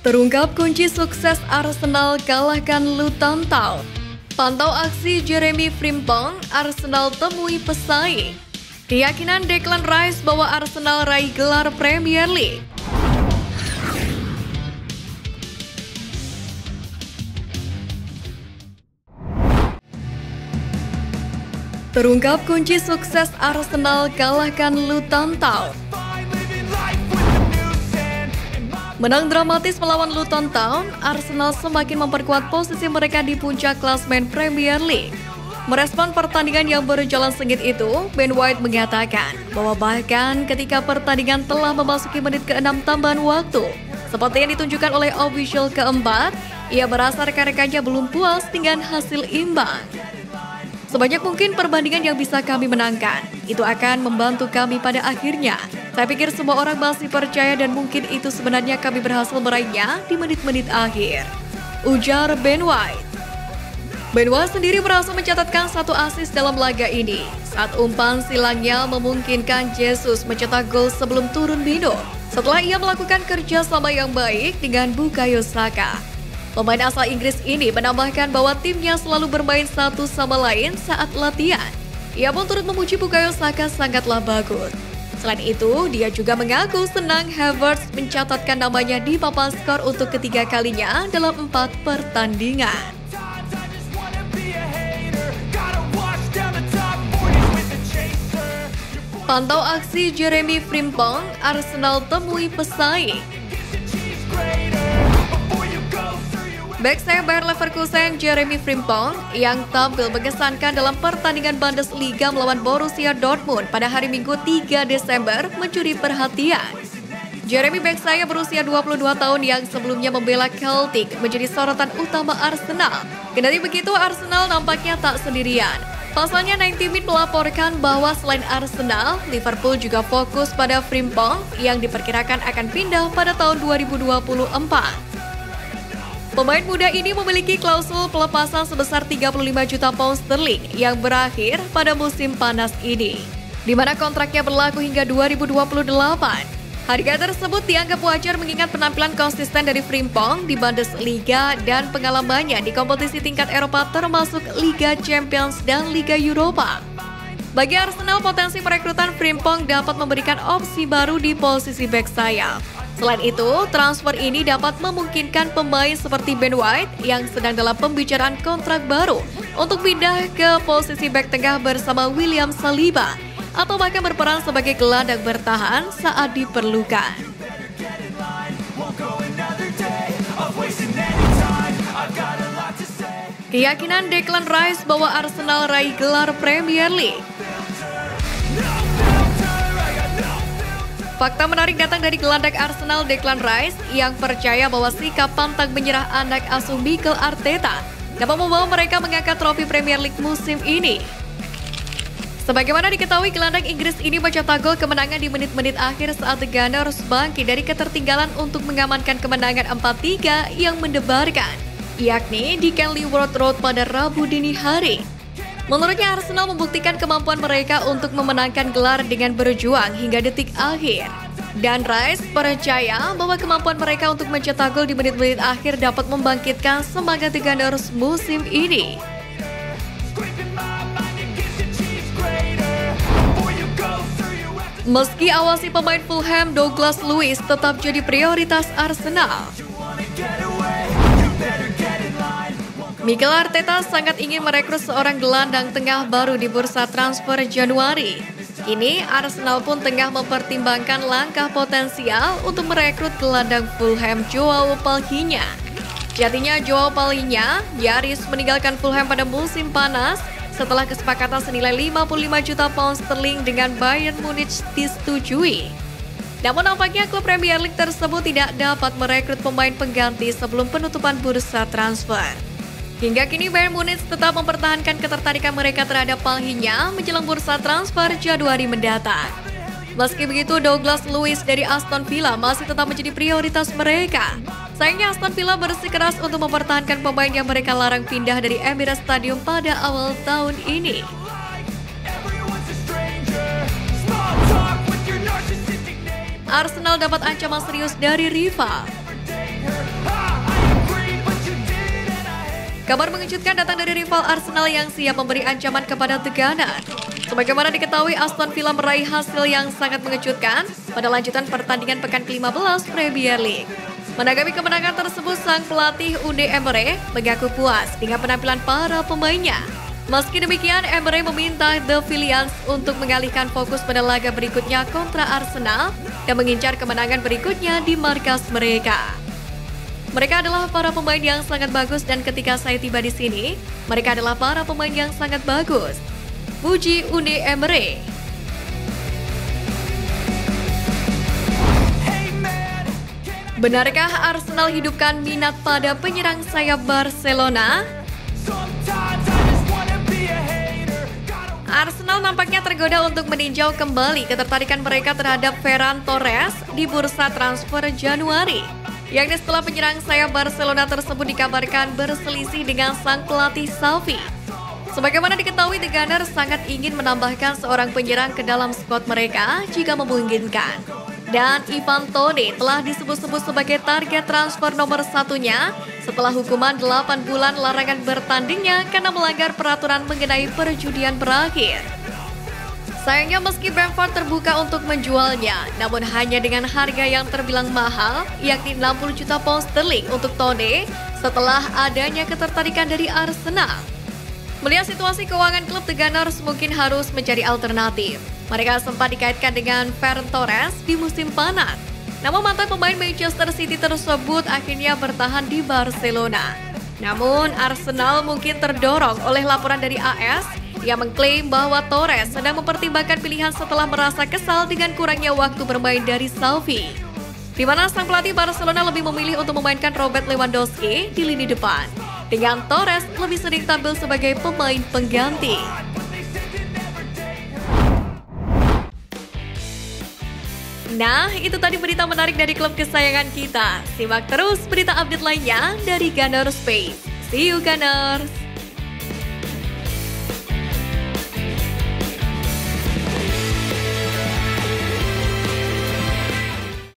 Terungkap kunci sukses Arsenal kalahkan Luton Town. Pantau aksi Jeremy Frimpong, Arsenal temui pesaing. Keyakinan Declan Rice bahwa Arsenal raih gelar Premier League. Terungkap kunci sukses Arsenal kalahkan Luton Town. Menang dramatis melawan Luton Town, Arsenal semakin memperkuat posisi mereka di puncak klasemen Premier League. Merespon pertandingan yang berjalan sengit itu, Ben White mengatakan bahwa bahkan ketika pertandingan telah memasuki menit ke-6 tambahan waktu, seperti yang ditunjukkan oleh official keempat, ia merasa rekan-rekannya belum puas dengan hasil imbang. Sebanyak mungkin perbandingan yang bisa kami menangkan, itu akan membantu kami pada akhirnya. Saya pikir semua orang masih percaya dan mungkin itu sebenarnya kami berhasil meraihnya di menit-menit akhir, ujar Ben White. Ben White sendiri berhasil mencatatkan 1 assist dalam laga ini, saat umpan silangnya memungkinkan Jesus mencetak gol sebelum turun minum, setelah ia melakukan kerja sama yang baik dengan Bukayo Saka. Pemain asal Inggris ini menambahkan bahwa timnya selalu bermain satu sama lain saat latihan. Ia pun turut memuji Bukayo Saka sangatlah bagus. Selain itu, dia juga mengaku senang Havertz mencatatkan namanya di papan skor untuk ketiga kalinya dalam 4 pertandingan. Pantau aksi Jeremy Frimpong, Arsenal temui pesaing. Bek sayap Bayer Leverkusen Jeremy Frimpong yang tampil mengesankan dalam pertandingan Bundesliga melawan Borussia Dortmund pada hari Minggu 3 Desember mencuri perhatian. Jeremy bek sayap berusia 22 tahun yang sebelumnya membela Celtic menjadi sorotan utama Arsenal. Kendati begitu, Arsenal nampaknya tak sendirian. Pasalnya 90 Min melaporkan bahwa selain Arsenal, Liverpool juga fokus pada Frimpong yang diperkirakan akan pindah pada tahun 2024. Pemain muda ini memiliki klausul pelepasan sebesar 35 juta pound sterling yang berakhir pada musim panas ini, di mana kontraknya berlaku hingga 2028. Harga tersebut dianggap wajar mengingat penampilan konsisten dari Frimpong di Bundesliga dan pengalamannya di kompetisi tingkat Eropa termasuk Liga Champions dan Liga Eropa. Bagi Arsenal, potensi perekrutan Frimpong dapat memberikan opsi baru di posisi bek sayap. Selain itu, transfer ini dapat memungkinkan pemain seperti Ben White yang sedang dalam pembicaraan kontrak baru untuk pindah ke posisi bek tengah bersama William Saliba atau bahkan berperan sebagai gelandang bertahan saat diperlukan. Keyakinan Declan Rice bahwa Arsenal raih gelar Premier League. Fakta menarik datang dari gelandang Arsenal Declan Rice yang percaya bahwa sikap pantang menyerah anak asuh Mikel Arteta dapat membawa mereka mengangkat trofi Premier League musim ini. Sebagaimana diketahui, gelandang Inggris ini mencetak gol kemenangan di menit-menit akhir saat The Gunners bangkit dari ketertinggalan untuk mengamankan kemenangan 4-3 yang mendebarkan, yakni di Kenilworth Road pada Rabu dini hari. Menurutnya, Arsenal membuktikan kemampuan mereka untuk memenangkan gelar dengan berjuang hingga detik akhir. Dan Rice percaya bahwa kemampuan mereka untuk mencetak gol di menit-menit akhir dapat membangkitkan semangat The Gunners musim ini. Meski awasi pemain Fulham Douglas Luiz tetap jadi prioritas Arsenal, Mikel Arteta sangat ingin merekrut seorang gelandang tengah baru di bursa transfer Januari. Kini Arsenal pun tengah mempertimbangkan langkah potensial untuk merekrut gelandang Fulham Joao Palhinha. Jadinya Joao Palhinha nyaris meninggalkan Fulham pada musim panas setelah kesepakatan senilai 55 juta pound sterling dengan Bayern Munich disetujui. Namun nampaknya klub Premier League tersebut tidak dapat merekrut pemain pengganti sebelum penutupan bursa transfer. Hingga kini Bayern Munich tetap mempertahankan ketertarikan mereka terhadap Palhinha menjelang bursa transfer Januari mendatang. Meski begitu, Douglas Luiz dari Aston Villa masih tetap menjadi prioritas mereka. Sayangnya Aston Villa bersikeras untuk mempertahankan pemain yang mereka larang pindah dari Emirates Stadium pada awal tahun ini. Arsenal dapat ancaman serius dari rival. Kabar mengejutkan datang dari rival Arsenal yang siap memberi ancaman kepada The Gunners. Sebagaimana diketahui, Aston Villa meraih hasil yang sangat mengejutkan pada lanjutan pertandingan pekan ke-15 Premier League. Menanggapi kemenangan tersebut, sang pelatih Unai Emery mengaku puas dengan penampilan para pemainnya. Meski demikian, Emery meminta The Villians untuk mengalihkan fokus pada laga berikutnya kontra Arsenal dan mengincar kemenangan berikutnya di markas mereka. Mereka adalah para pemain yang sangat bagus dan ketika saya tiba di sini, mereka adalah para pemain yang sangat bagus. Puji Unai Emery. Benarkah Arsenal hidupkan minat pada penyerang sayap Barcelona? Arsenal nampaknya tergoda untuk meninjau kembali ketertarikan mereka terhadap Ferran Torres di bursa transfer Januari. Yakni setelah penyerang sayap Barcelona tersebut dikabarkan berselisih dengan sang pelatih Xavi. Sebagaimana diketahui, The Gunners sangat ingin menambahkan seorang penyerang ke dalam skuad mereka jika memungkinkan. Dan Ivan Toney telah disebut-sebut sebagai target transfer nomor satunya setelah hukuman 8 bulan larangan bertandingnya karena melanggar peraturan mengenai perjudian berakhir. Sayangnya meski Brentford terbuka untuk menjualnya, namun hanya dengan harga yang terbilang mahal, yakni 60 juta pound sterling untuk Toney setelah adanya ketertarikan dari Arsenal. Melihat situasi keuangan klub, The Gunners mungkin harus mencari alternatif. Mereka sempat dikaitkan dengan Ferran Torres di musim panas. Namun mantan pemain Manchester City tersebut akhirnya bertahan di Barcelona. Namun Arsenal mungkin terdorong oleh laporan dari AS yang mengklaim bahwa Torres sedang mempertimbangkan pilihan setelah merasa kesal dengan kurangnya waktu bermain dari Xavi. Di mana sang pelatih Barcelona lebih memilih untuk memainkan Robert Lewandowski di lini depan, dengan Torres lebih sering tampil sebagai pemain pengganti. Nah, itu tadi berita menarik dari klub kesayangan kita. Simak terus berita update lainnya dari Gunners Space. See you Gunners!